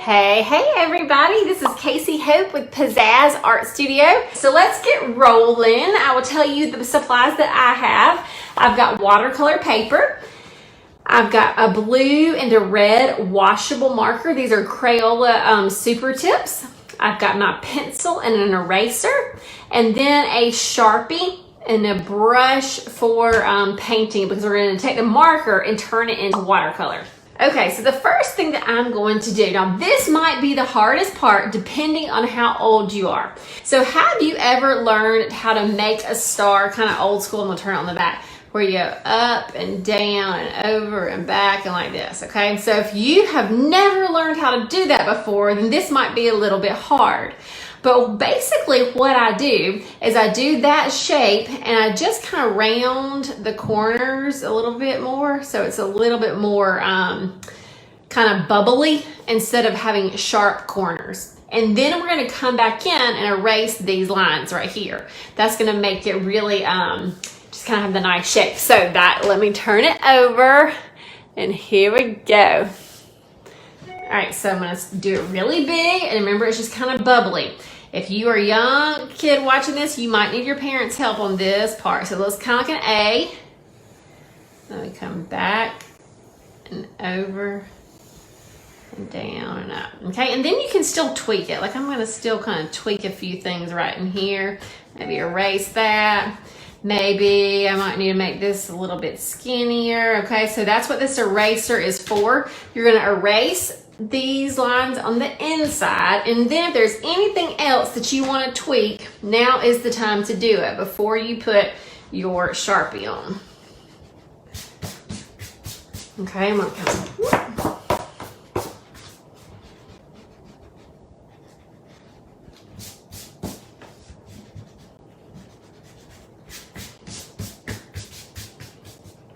Hey everybody, this is Kasey Hope with Pizzazz Art Studio. So let's get rolling. I will tell you the supplies that I have. I've got watercolor paper. I've got a blue and a red washable marker. These are Crayola super tips. I've got my pencil and an eraser, and then a Sharpie and a brush for painting, because we're going to take the marker and turn it into watercolor. Okay, so the first thing that I'm going to do, now this might be the hardest part depending on how old you are. So have you ever learned how to make a star, kind of old school, I'm gonna turn it on the back, where you go up and down and over and back and like this, okay? So if you have never learned how to do that before, then this might be a little bit hard. But basically what I do is I do that shape and I just kind of round the corners a little bit more, so it's a little bit more kind of bubbly instead of having sharp corners. And then we're going to come back in and erase these lines right here. That's going to make it really just kind of have the nice shape. So that, let me turn it over, and here we go. All right, so I'm going to do it really big, and remember, it's just kind of bubbly. If you are a young kid watching this, you might need your parents' help on this part. So it looks kind of like an A. Let me come back and over and down and up. Okay, and then you can still tweak it. Like I'm going to still kind of tweak a few things right in here. Maybe erase that. Maybe I might need to make this a little bit skinnier. Okay, so that's what this eraser is for. You're going to erase these lines on the inside, and then if there's anything else that you want to tweak, now is the time to do it before you put your Sharpie on. Okay, I'm gonna come.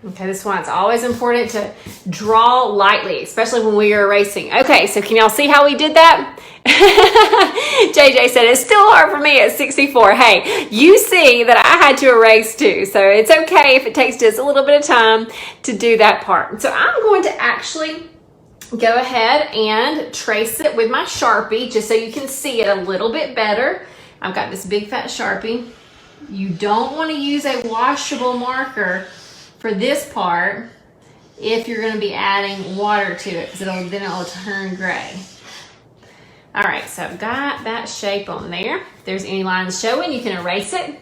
Okay, this one, it's always important to draw lightly, especially when we are erasing. Okay, so can y'all see how we did that? JJ said, it's still hard for me at 64. Hey, you see that I had to erase too, so it's okay if it takes just a little bit of time to do that part. So I'm going to actually go ahead and trace it with my Sharpie, just so you can see it a little bit better. I've got this big fat Sharpie. You don't want to use a washable marker for this part if you're going to be adding water to it, because then it'll turn gray. All right, so I've got that shape on there. If there's any lines showing, you can erase it.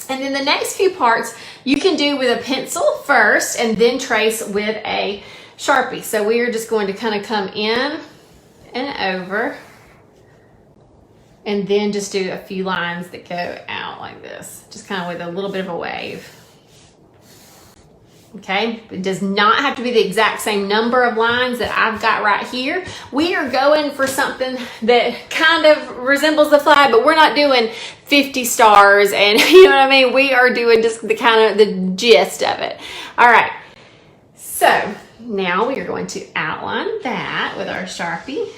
And then the next few parts you can do with a pencil first and then trace with a Sharpie. So we are just going to kind of come in and over and then just do a few lines that go out like this, just kind of with a little bit of a wave. Okay, it does not have to be the exact same number of lines that I've got right here. We are going for something that kind of resembles the flag, but we're not doing 50 stars and you know what I mean? We are doing just the kind of the gist of it. All right, so now we are going to outline that with our Sharpie.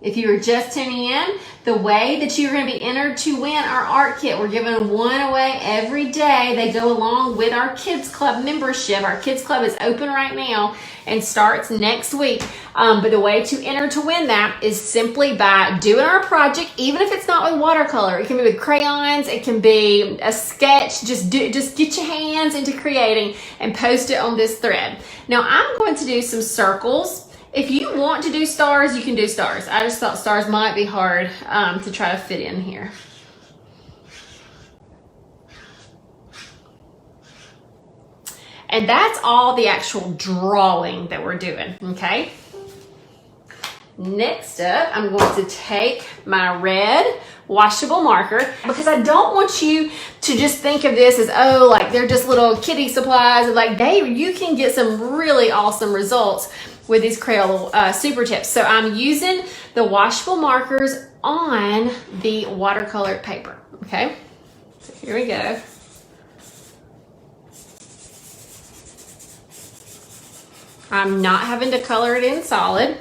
If you were just tuning in, the way that you're going to be entered to win our art kit, we're giving one away every day. They go along with our Kids Club membership. Our Kids Club is open right now and starts next week. But the way to enter to win that is simply by doing our project, even if it's not with watercolor. It can be with crayons. It can be a sketch. Just get your hands into creating and post it on this thread. Now I'm going to do some circles. If you want to do stars, you can do stars. I just thought stars might be hard to try to fit in here. And that's all the actual drawing that we're doing, okay? Next up, I'm going to take my red washable marker, because I don't want you to just think of this as, oh, like they're just little kiddie supplies. Like you can get some really awesome results with these Crayola super tips. So I'm using the washable markers on the watercolor paper, okay? So here we go. I'm not having to color it in solid,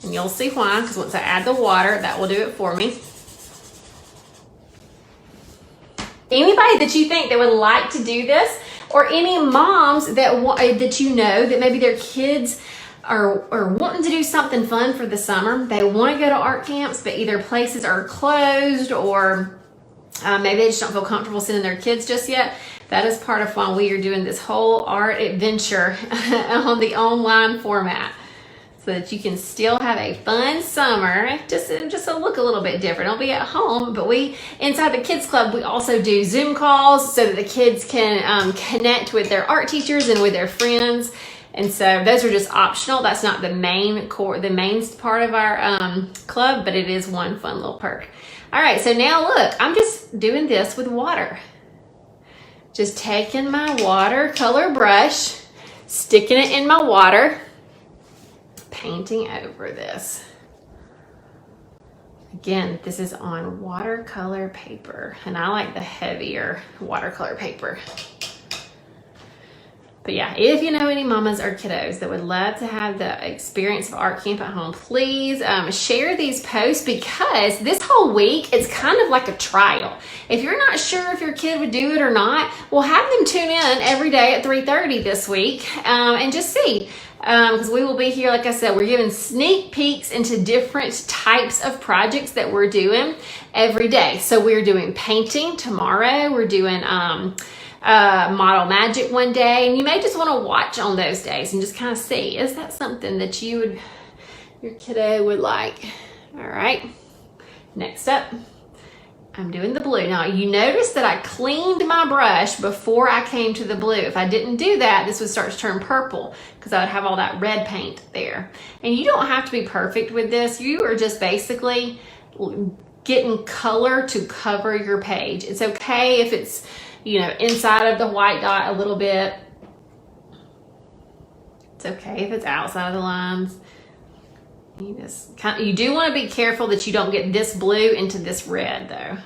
and you'll see why, because once I add the water, that will do it for me. Anybody that you think that would like to do this, or any moms that you know that maybe their kids are wanting to do something fun for the summer. They want to go to art camps, but either places are closed or maybe they just don't feel comfortable sending their kids just yet. That is part of why we are doing this whole art adventure on the online format, so that you can still have a fun summer, just to look a little bit different. It'll be at home, but we, inside the Kids Club, we also do Zoom calls so that the kids can connect with their art teachers and with their friends. And so those are just optional. That's not the main part of our club, but it is one fun little perk. All right, so now look, I'm just doing this with water. Just taking my watercolor brush, sticking it in my water, painting over this. Again, this is on watercolor paper, and I like the heavier watercolor paper. But yeah, if you know any mamas or kiddos that would love to have the experience of art camp at home, please share these posts, because this whole week it's kind of like a trial. If you're not sure if your kid would do it or not, we'll have them tune in every day at 3:30 this week and just see. Because we will be here, like I said, we're giving sneak peeks into different types of projects that we're doing every day. So we're doing painting tomorrow. We're doing model magic one day, and you may just want to watch on those days and just kind of see, is that something that your kiddo would like? All right, next up, I'm doing the blue. Now you notice that I cleaned my brush before I came to the blue. If I didn't do that, this would start to turn purple because I would have all that red paint there. And you don't have to be perfect with this. You are just basically getting color to cover your page. It's okay if it's, you know, inside of the white dot a little bit. It's okay if it's outside of the lines. You do want to be careful that you don't get this blue into this red though.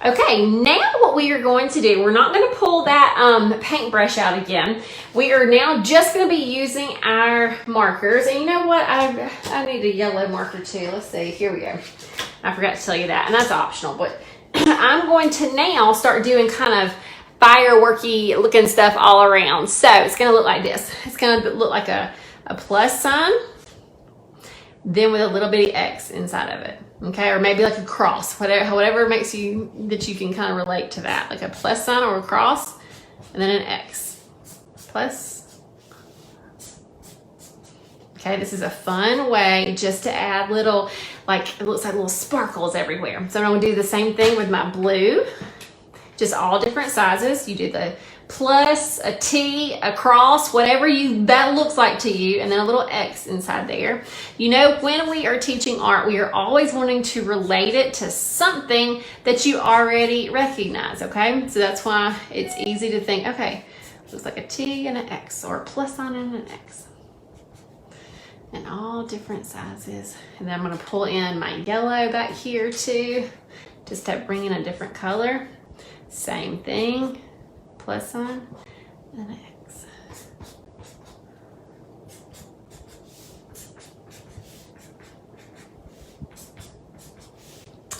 Okay, now what we are going to do, we're not going to pull that paintbrush out again. We are now just going to be using our markers. And you know what? I need a yellow marker too. Let's see. Here we go. I forgot to tell you that, and that's optional. But I'm going to now start doing kind of fireworky looking stuff all around. So it's going to look like this. It's going to look like a plus sign, then with a little bitty X inside of it. Okay, or maybe like a cross, whatever makes you, that you can kind of relate to that, like a plus sign or a cross, and then an X. Plus. Okay, this is a fun way just to add little, like, it looks like little sparkles everywhere. So I'm going to do the same thing with my blue, just all different sizes. You do the plus, a T, a cross, whatever that looks like to you, and then a little X inside there. You know, when we are teaching art, we are always wanting to relate it to something that you already recognize, okay? So that's why it's easy to think, okay, looks like a T and an X, or a plus sign and an X. And all different sizes. And then I'm gonna pull in my yellow back here too, just to bring in a different color. Same thing. Plus sign and an X.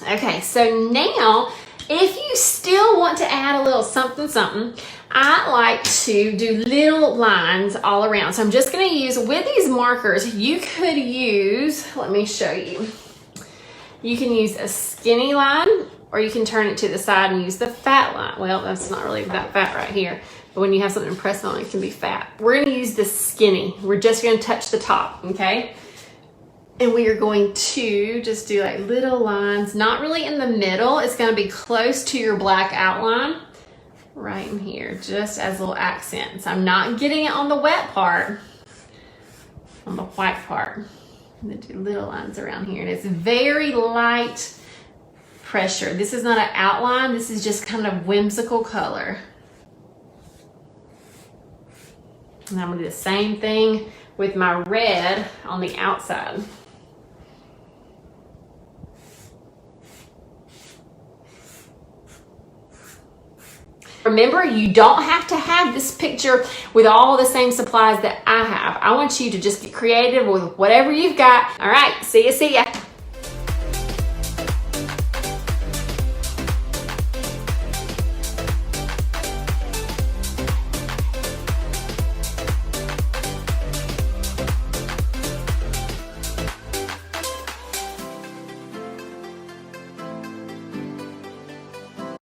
Okay, so now if you still want to add a little something, I like to do little lines all around. So I'm just going to use, with these markers, you could use, let me show you. You can use a skinny line, or you can turn it to the side and use the fat line. Well, that's not really that fat right here, but when you have something pressed on it, can be fat. We're going to use the skinny. We're just going to touch the top, okay? And we are going to just do like little lines, not really in the middle. It's going to be close to your black outline, right in here, just as little accents. I'm not getting it on the wet part, on the white part. I'm going to do little lines around here, and it's very light pressure. This is not an outline. This is just kind of whimsical color. And I'm going to do the same thing with my red on the outside. Remember, you don't have to have this picture with all the same supplies that I have. I want you to just get creative with whatever you've got. All right, see ya.